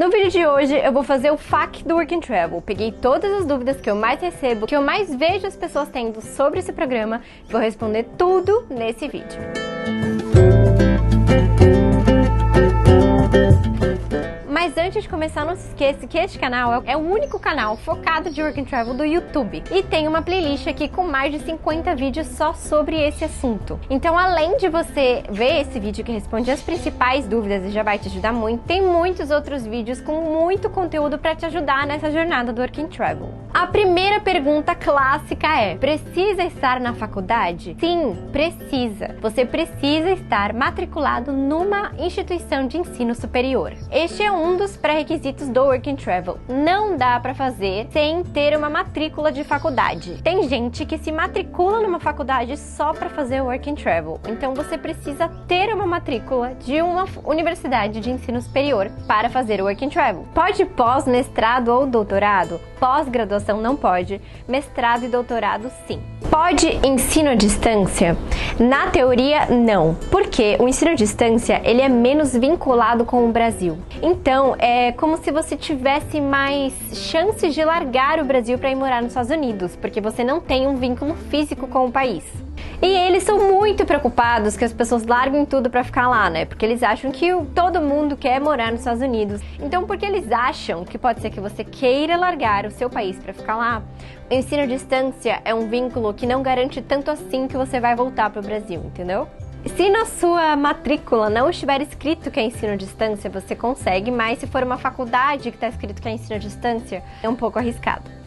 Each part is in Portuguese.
No vídeo de hoje eu vou fazer o FAQ do Work and Travel. Peguei todas as dúvidas que eu mais recebo, que eu mais vejo as pessoas tendo sobre esse programa e vou responder tudo nesse vídeo. Mas antes de começar, não se esqueça que este canal é o único canal focado de Work and Travel do YouTube. E tem uma playlist aqui com mais de 50 vídeos só sobre esse assunto. Então, além de você ver esse vídeo que responde as principais dúvidas e já vai te ajudar muito, tem muitos outros vídeos com muito conteúdo para te ajudar nessa jornada do Work and Travel. A primeira pergunta clássica é: precisa estar na faculdade? Sim, precisa. Você precisa estar matriculado numa instituição de ensino superior. Este é um dos pré-requisitos do Work and Travel. Não dá para fazer sem ter uma matrícula de faculdade. Tem gente que se matricula numa faculdade só para fazer Work and Travel. Então você precisa ter uma matrícula de uma universidade de ensino superior para fazer o Work and Travel. Pode pós, mestrado ou doutorado? Pós-graduação não pode. Mestrado e doutorado sim. Pode ensino à distância? Na teoria, não. Porque o ensino à distância, ele é menos vinculado com o Brasil. Então, é como se você tivesse mais chances de largar o Brasil para ir morar nos Estados Unidos, porque você não tem um vínculo físico com o país. E eles são muito preocupados que as pessoas larguem tudo para ficar lá, né? Porque eles acham que todo mundo quer morar nos Estados Unidos. Então, porque eles acham que pode ser que você queira largar o seu país para ficar lá, o ensino à distância é um vínculo que não garante tanto assim que você vai voltar para o Brasil, entendeu? Se na sua matrícula não estiver escrito que é ensino à distância, você consegue, mas se for uma faculdade que está escrito que é ensino à distância, é um pouco arriscado.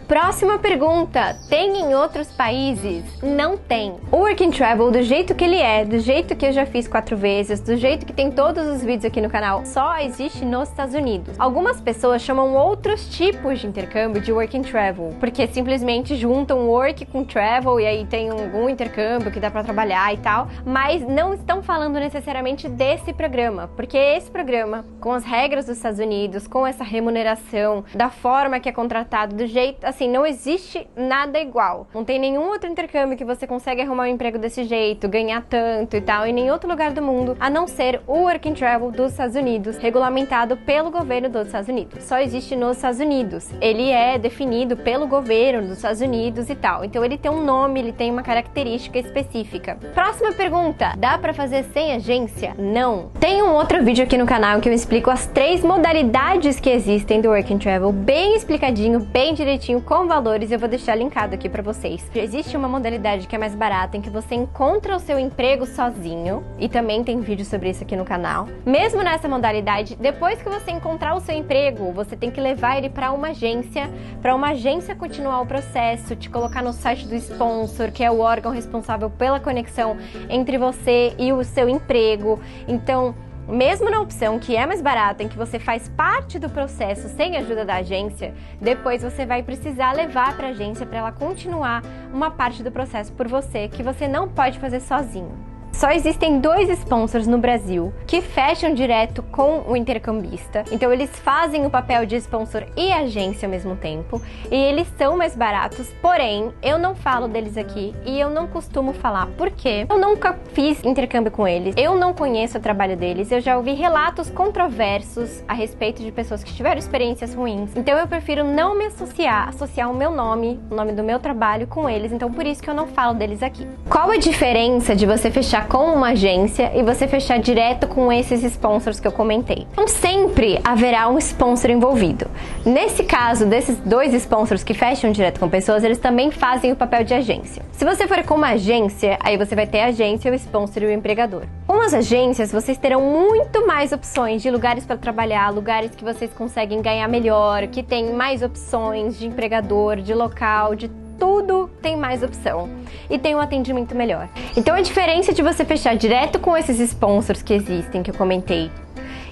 Próxima pergunta: tem em outros países? Não tem. O Work and Travel, do jeito que ele é, do jeito que eu já fiz 4 vezes, do jeito que tem todos os vídeos aqui no canal, só existe nos Estados Unidos. Algumas pessoas chamam outros tipos de intercâmbio de Work and Travel, porque simplesmente juntam Work com Travel e aí tem algum intercâmbio que dá pra trabalhar e tal, mas não estão falando necessariamente desse programa, porque esse programa, com as regras dos Estados Unidos, com essa remuneração, da forma que é contratado, do jeito, assim, não existe nada igual. Não tem nenhum outro intercâmbio que você consegue arrumar um emprego desse jeito, ganhar tanto e tal, em nenhum outro lugar do mundo, a não ser o Work and Travel dos Estados Unidos, regulamentado pelo governo dos Estados Unidos. Só existe nos Estados Unidos. Ele é definido pelo governo dos Estados Unidos e tal. Então ele tem um nome, ele tem uma característica específica. Próxima pergunta: dá pra fazer sem agência? Não. Tem um outro vídeo aqui no canal que eu explico as 3 modalidades que existem do Work and Travel, bem explicadinho, bem direitinho, com valores. Eu vou deixar linkado aqui pra vocês. Existe uma modalidade que é mais barata, em que você encontra o seu emprego sozinho, e também tem vídeo sobre isso aqui no canal. Mesmo nessa modalidade, depois que você encontrar o seu emprego, você tem que levar ele pra uma agência continuar o processo, te colocar no site do sponsor, que é o órgão responsável pela conexão entre você e o seu emprego. Então, mesmo na opção que é mais barata, em que você faz parte do processo sem a ajuda da agência, depois você vai precisar levar para a agência para ela continuar uma parte do processo por você, que você não pode fazer sozinho. Só existem 2 sponsors no Brasil que fecham direto com o intercambista. Então eles fazem o papel de sponsor e agência ao mesmo tempo. E eles são mais baratos, porém eu não falo deles aqui e eu não costumo falar porque eu nunca fiz intercâmbio com eles. Eu não conheço o trabalho deles. Eu já ouvi relatos controversos a respeito de pessoas que tiveram experiências ruins. Então eu prefiro não me associar o meu nome, o nome do meu trabalho com eles. Então por isso que eu não falo deles aqui. Qual a diferença de você fechar com uma agência e você fechar direto com esses sponsors que eu comentei? Então sempre haverá um sponsor envolvido. Nesse caso, desses 2 sponsors que fecham direto com pessoas, eles também fazem o papel de agência. Se você for com uma agência, aí você vai ter a agência, o sponsor e o empregador. Com as agências, vocês terão muito mais opções de lugares para trabalhar, lugares que vocês conseguem ganhar melhor, que tem mais opções de empregador, de local, de tudo tem mais opção e tem um atendimento melhor. Então a diferença de você fechar direto com esses sponsors que existem, que eu comentei,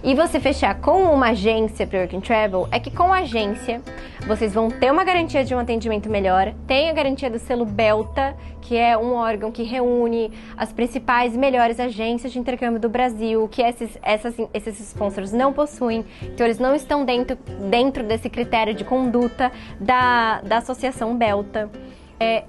e você fechar com uma agência para Work and Travel, é que com a agência vocês vão ter uma garantia de um atendimento melhor, tem a garantia do selo BELTA, que é um órgão que reúne as principais e melhores agências de intercâmbio do Brasil, que esses sponsors não possuem, então eles não estão dentro desse critério de conduta da associação BELTA.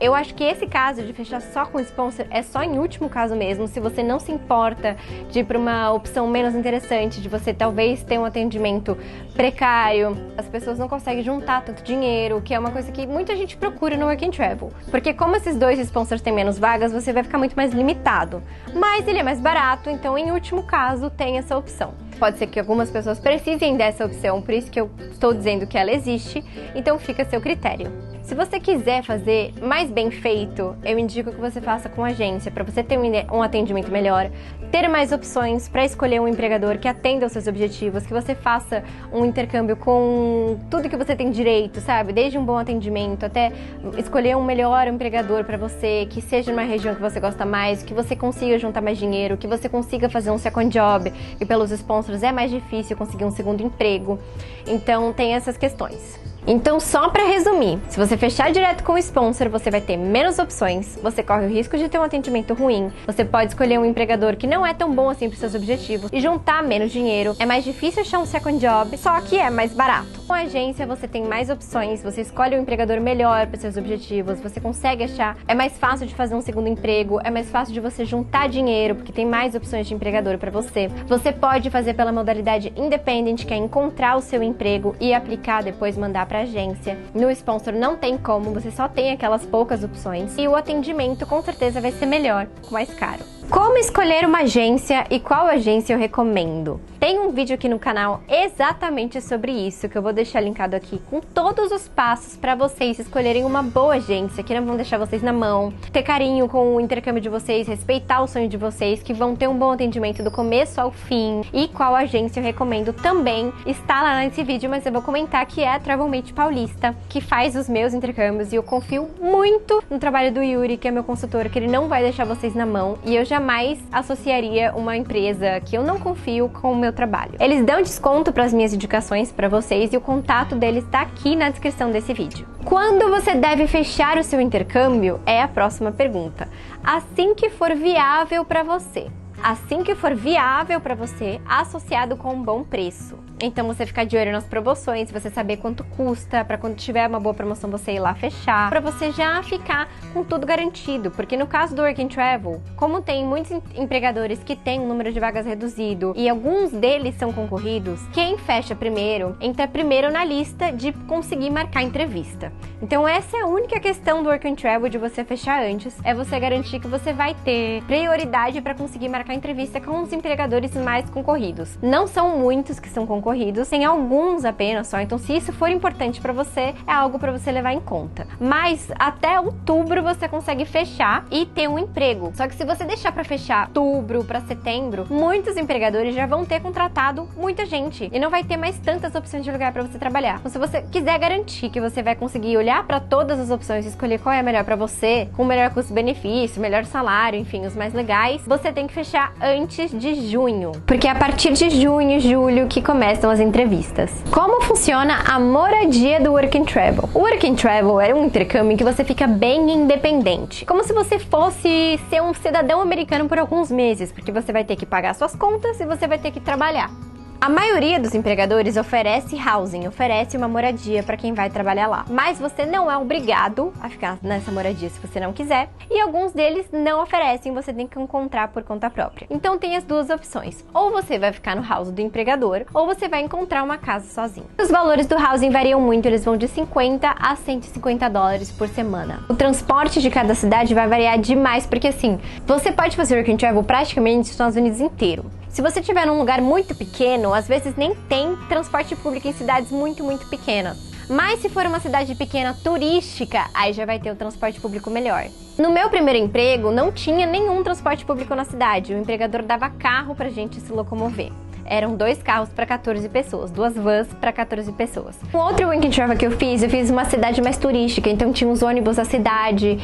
Eu acho que esse caso de fechar só com sponsor é só em último caso mesmo, se você não se importa de ir para uma opção menos interessante, de você talvez ter um atendimento precário, as pessoas não conseguem juntar tanto dinheiro, que é uma coisa que muita gente procura no Work and Travel. Porque como esses dois sponsors têm menos vagas, você vai ficar muito mais limitado. Mas ele é mais barato, então em último caso tem essa opção. Pode ser que algumas pessoas precisem dessa opção, por isso que eu estou dizendo que ela existe, então fica a seu critério. Se você quiser fazer mais bem feito, eu indico que você faça com agência, para você ter um atendimento melhor, ter mais opções para escolher um empregador que atenda aos seus objetivos, que você faça um intercâmbio com tudo que você tem direito, sabe? Desde um bom atendimento até escolher um melhor empregador para você, que seja numa região que você gosta mais, que você consiga juntar mais dinheiro, que você consiga fazer um second job, e pelos sponsors é mais difícil conseguir um segundo emprego. Então tem essas questões. Então, só para resumir, se você fechar direto com o sponsor, você vai ter menos opções, você corre o risco de ter um atendimento ruim, você pode escolher um empregador que não é tão bom assim para os seus objetivos e juntar menos dinheiro, é mais difícil achar um second job, só que é mais barato. Com a agência, você tem mais opções, você escolhe um empregador melhor para os seus objetivos, você consegue achar, é mais fácil de fazer um segundo emprego, é mais fácil de você juntar dinheiro, porque tem mais opções de empregador para você. Você pode fazer pela modalidade independent, que é encontrar o seu emprego e aplicar, depois mandar para agência. No sponsor não tem como, você só tem aquelas poucas opções e o atendimento com certeza vai ser melhor, mais caro. Como escolher uma agência e qual agência eu recomendo? Tem um vídeo aqui no canal exatamente sobre isso, que eu vou deixar linkado aqui com todos os passos para vocês escolherem uma boa agência, que não vão deixar vocês na mão, ter carinho com o intercâmbio de vocês, respeitar o sonho de vocês, que vão ter um bom atendimento do começo ao fim. E qual agência eu recomendo também está lá nesse vídeo, mas eu vou comentar que é a Travelmate Paulista, que faz os meus intercâmbios, e eu confio muito no trabalho do Yuri, que é meu consultor, que ele não vai deixar vocês na mão, e eu jamais associaria uma empresa que eu não confio com o meu trabalho. Eles dão desconto para as minhas indicações para vocês e o contato deles está aqui na descrição desse vídeo. Quando você deve fechar o seu intercâmbio é a próxima pergunta. Assim que for viável para você. Assim que for viável para você, associado com um bom preço. Então você ficar de olho nas promoções, você saber quanto custa, para quando tiver uma boa promoção você ir lá fechar, para você já ficar com tudo garantido, porque no caso do Work and Travel, como tem muitos empregadores que têm um número de vagas reduzido e alguns deles são concorridos, quem fecha primeiro, entra primeiro na lista de conseguir marcar entrevista. Então essa é a única questão do Work and Travel de você fechar antes, é você garantir que você vai ter prioridade para conseguir marcar entrevista com os empregadores mais concorridos. Não são muitos que são concorridos, tem alguns apenas só, então se isso for importante para você, é algo para você levar em conta. Mas até outubro você consegue fechar e ter um emprego. Só que se você deixar para fechar outubro para setembro, muitos empregadores já vão ter contratado muita gente e não vai ter mais tantas opções de lugar para você trabalhar. Então, se você quiser garantir que você vai conseguir olhar para todas as opções e escolher qual é a melhor para você, com o melhor custo-benefício, melhor salário, enfim, os mais legais, você tem que fechar antes de junho, porque é a partir de junho, julho que começam as entrevistas. Como funciona a moradia do Work and Travel? O Work and Travel é um intercâmbio em que você fica bem independente, como se você fosse ser um cidadão americano por alguns meses, porque você vai ter que pagar suas contas e você vai ter que trabalhar. A maioria dos empregadores oferece housing, oferece uma moradia para quem vai trabalhar lá. Mas você não é obrigado a ficar nessa moradia se você não quiser. E alguns deles não oferecem, você tem que encontrar por conta própria. Então tem as duas opções. Ou você vai ficar no house do empregador, ou você vai encontrar uma casa sozinho. Os valores do housing variam muito, eles vão de 50 a 150 dólares por semana. O transporte de cada cidade vai variar demais, porque assim, você pode fazer Work and Travel praticamente nos Estados Unidos inteiro. Se você estiver num lugar muito pequeno, às vezes nem tem transporte público em cidades muito pequenas. Mas se for uma cidade pequena turística, aí já vai ter o transporte público melhor. No meu primeiro emprego, não tinha nenhum transporte público na cidade. O empregador dava carro pra gente se locomover. Eram 2 carros para 14 pessoas, 2 vans para 14 pessoas. Um outro Work and Travel que eu fiz uma cidade mais turística, então tinha os ônibus da cidade,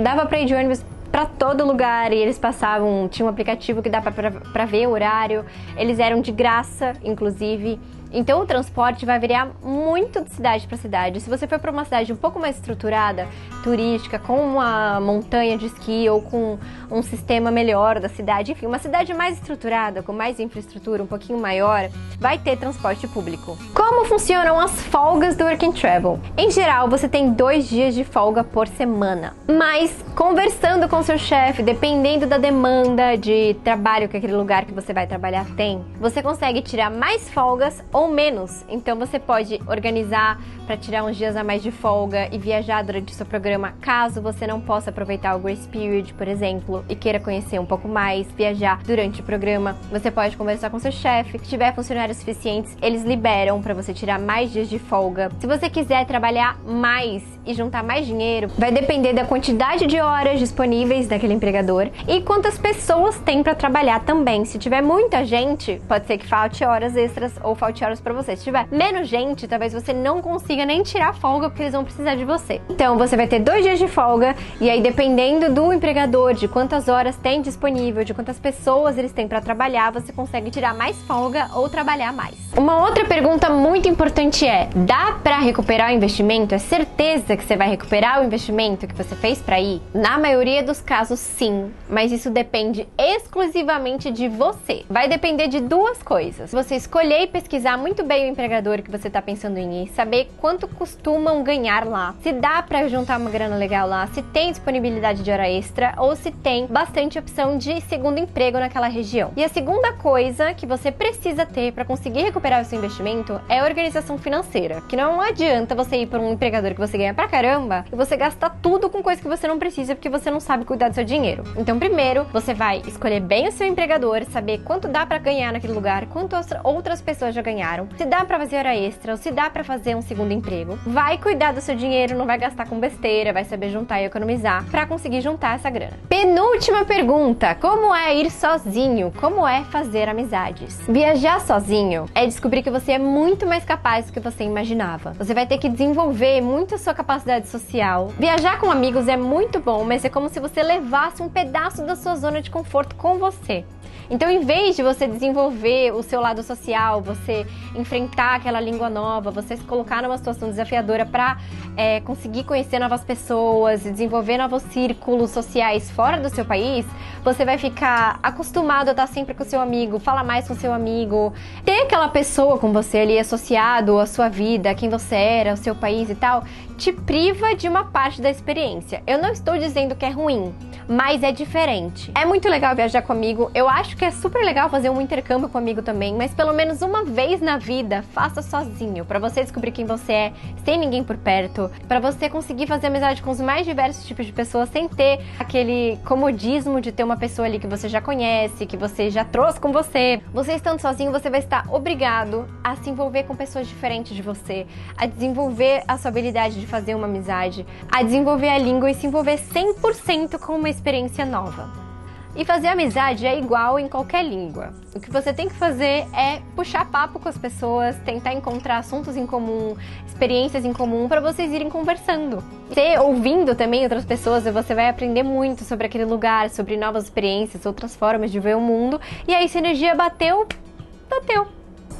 dava pra ir de ônibus para todo lugar, e eles passavam, tinha um aplicativo que dá para ver o horário, eles eram de graça, inclusive, Então o transporte vai variar muito de cidade para cidade. Se você for para uma cidade um pouco mais estruturada, turística, com uma montanha de esqui ou com um sistema melhor da cidade, enfim, uma cidade mais estruturada, com mais infraestrutura, um pouquinho maior, vai ter transporte público. Como funcionam as folgas do Work and Travel? Em geral, você tem 2 dias de folga por semana. Mas, conversando com seu chefe, dependendo da demanda de trabalho que aquele lugar que você vai trabalhar tem, você consegue tirar mais folgas ou menos. Então você pode organizar para tirar uns dias a mais de folga e viajar durante o seu programa, caso você não possa aproveitar o Grace Period, por exemplo, e queira conhecer um pouco mais, viajar durante o programa. Você pode conversar com seu chefe. Se tiver funcionários suficientes, eles liberam para você tirar mais dias de folga. Se você quiser trabalhar mais e juntar mais dinheiro, vai depender da quantidade de horas disponíveis daquele empregador e quantas pessoas tem para trabalhar também. Se tiver muita gente, pode ser que falte horas extras ou falte horas para você. Se tiver menos gente, talvez você não consiga nem tirar folga porque eles vão precisar de você. Então você vai ter 2 dias de folga e aí dependendo do empregador, de quantas horas tem disponível, de quantas pessoas eles têm para trabalhar, você consegue tirar mais folga ou trabalhar mais. Uma outra pergunta muito importante é: dá para recuperar o investimento? É certeza que você vai recuperar o investimento que você fez para ir? Na maioria dos casos, sim, mas isso depende exclusivamente de você. Vai depender de 2 coisas. Você escolher e pesquisar muito bem o empregador que você está pensando em ir, saber quanto costumam ganhar lá, se dá para juntar uma grana legal lá, se tem disponibilidade de hora extra ou se tem bastante opção de segundo emprego naquela região. E a segunda coisa que você precisa ter para conseguir recuperar o seu investimento é a organização financeira, que não adianta você ir para um empregador que você ganha pra caramba e você gastar tudo com coisa que você não precisa porque você não sabe cuidar do seu dinheiro. Então primeiro, você vai escolher bem o seu empregador, saber quanto dá para ganhar naquele lugar, quantas outras pessoas já ganharam, se dá para fazer hora extra ou se dá para fazer um segundo emprego. Vai cuidar do seu dinheiro, não vai gastar com besteira, vai saber juntar e economizar para conseguir juntar essa grana. Penúltima pergunta: como é ir sozinho? Como é fazer amizades? Viajar sozinho é descobrir que você é muito mais capaz do que você imaginava. Você vai ter que desenvolver muito a sua capacidade social. Viajar com amigos é muito bom, mas é como se você levasse um pedaço da sua zona de conforto com você. Então, em vez de você desenvolver o seu lado social, você enfrentar aquela língua nova, você se colocar numa situação desafiadora para conseguir conhecer novas pessoas e desenvolver novos círculos sociais fora do seu país, você vai ficar acostumado a estar sempre com o seu amigo, falar mais com o seu amigo, ter aquela pessoa com você ali associado à sua vida, a quem você era, ao seu país e tal, te priva de uma parte da experiência. Eu não estou dizendo que é ruim, mas é diferente. É muito legal viajar com amigo, eu acho que é super legal fazer um intercâmbio com amigo também, mas pelo menos uma vez na vida, faça sozinho, pra você descobrir quem você é, sem ninguém por perto, pra você conseguir fazer amizade com os mais diversos tipos de pessoas, sem ter aquele comodismo de ter uma pessoa ali que você já conhece, que você já trouxe com você. Você estando sozinho, você vai estar obrigado a se envolver com pessoas diferentes de você, a desenvolver a sua habilidade de fazer uma amizade, a desenvolver a língua e se envolver 100% com uma experiência nova. E fazer amizade é igual em qualquer língua. O que você tem que fazer é puxar papo com as pessoas, tentar encontrar assuntos em comum, experiências em comum para vocês irem conversando. Você ouvindo também outras pessoas, você vai aprender muito sobre aquele lugar, sobre novas experiências, outras formas de ver o mundo. E aí, se a energia bateu, bateu.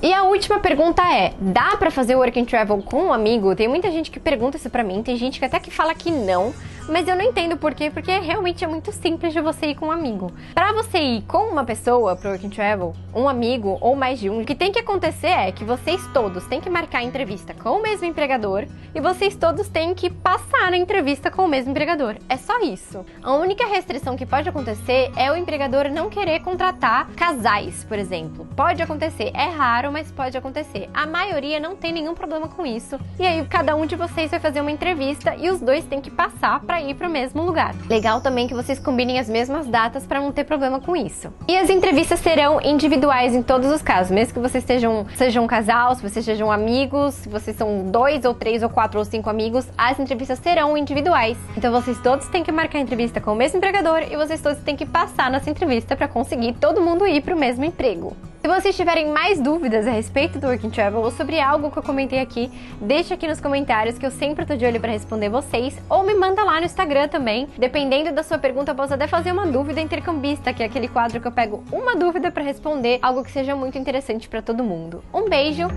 E a última pergunta é: dá pra fazer Work and Travel com um amigo? Tem muita gente que pergunta isso pra mim, tem gente que até que fala que não, mas eu não entendo por quê, porque realmente é muito simples de você ir com um amigo. Pra você ir com uma pessoa pro Work and Travel, um amigo ou mais de um, o que tem que acontecer é que vocês todos têm que marcar a entrevista com o mesmo empregador e vocês todos têm que passar na entrevista com o mesmo empregador. É só isso. A única restrição que pode acontecer é o empregador não querer contratar casais, por exemplo. Pode acontecer, é raro, mas pode acontecer. A maioria não tem nenhum problema com isso. E aí cada um de vocês vai fazer uma entrevista e os dois têm que passar para ir para o mesmo lugar. Legal também que vocês combinem as mesmas datas para não ter problema com isso. E as entrevistas serão individuais em todos os casos, mesmo que vocês sejam um casal, se vocês sejam amigos, se vocês são 2 ou 3 ou 4 ou 5 amigos, as entrevistas serão individuais. Então vocês todos têm que marcar a entrevista com o mesmo empregador e vocês todos têm que passar nessa entrevista para conseguir todo mundo ir para o mesmo emprego. Se Se vocês tiverem mais dúvidas a respeito do Work and Travel ou sobre algo que eu comentei aqui, deixa aqui nos comentários que eu sempre tô de olho pra responder vocês, ou me manda lá no Instagram também. Dependendo da sua pergunta, eu posso até fazer uma dúvida intercambista, que é aquele quadro que eu pego uma dúvida pra responder, algo que seja muito interessante pra todo mundo. Um beijo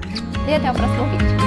e até o próximo vídeo.